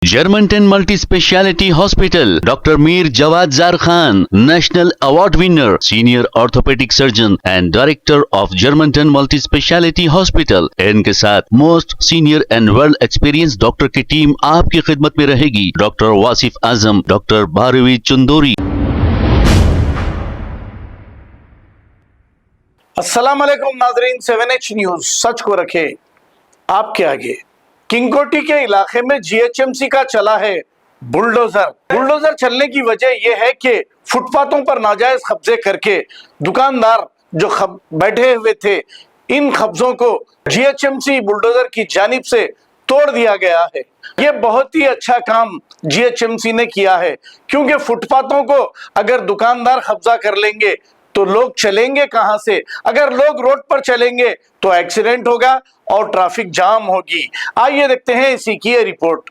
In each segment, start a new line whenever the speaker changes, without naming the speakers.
Germantown Multi-Speciality Hospital, Dr. Mir Jawad Zar Khan, National Award winner, Senior Orthopedic Surgeon and Director of Germantown Multi-Speciality Hospital। इनके साथ most senior and world experience doctor की team आपकी खिदमत में रहेगी। Doctor Wasif Azam, doctor Bharvi Chandori.
अस्सलाम वालेकुम नाजरीन, 7H न्यूज सच को रखे आपके आगे। किंगकोटी के इलाके में जीएचएमसी का चला है बुलडोजर चलने की वजह यह है कि फुटपाथों पर नाजायज कब्जे करके दुकानदार जो बैठे हुए थे, इन कब्जों को जीएचएमसी बुलडोजर की जानिब से तोड़ दिया गया है। ये बहुत ही अच्छा काम जीएचएमसी ने किया है, क्योंकि फुटपाथों को अगर दुकानदार कब्जा कर लेंगे तो लोग चलेंगे कहां से? अगर लोग रोड पर चलेंगे तो एक्सीडेंट होगा और ट्रैफिक जाम होगी। आइए देखते हैं इसी की ये report.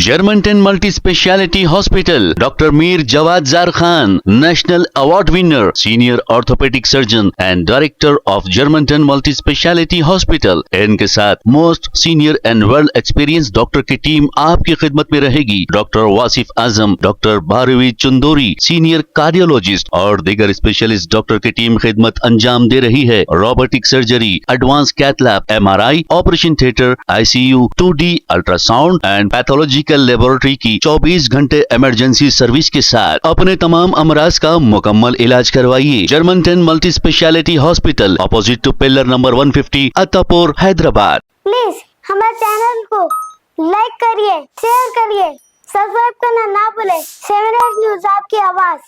Germantown Multi-Speciality Hospital, Dr. Mir Jawad Zar Khan, National Award winner, Senior Orthopedic Surgeon and Director of Germantown Multi-Speciality Hospital। इनके साथ most senior and world experience doctor की टीम आपकी खिदमत में रहेगी। Doctor Wasif Azam, doctor Bharvi Chandori, senior cardiologist और दीगर specialist doctor की टीम खिदमत अंजाम दे रही है। Robotic surgery, advance cath lab, MRI, operation theatre, ICU, 2D ultrasound and pathological laboratory की 24 घंटे इमरजेंसी सर्विस के साथ अपने तमाम अमराज का मुकम्मल इलाज करवाइए। Germanten multi speciality hospital, opposite to pillar number 150, Attapur, Hyderabad.
Please हमारे चैनल को लाइक करिए, शेयर करिए, सब्सक्राइब करना ना भूले। 7H न्यूज आपकी आवाज।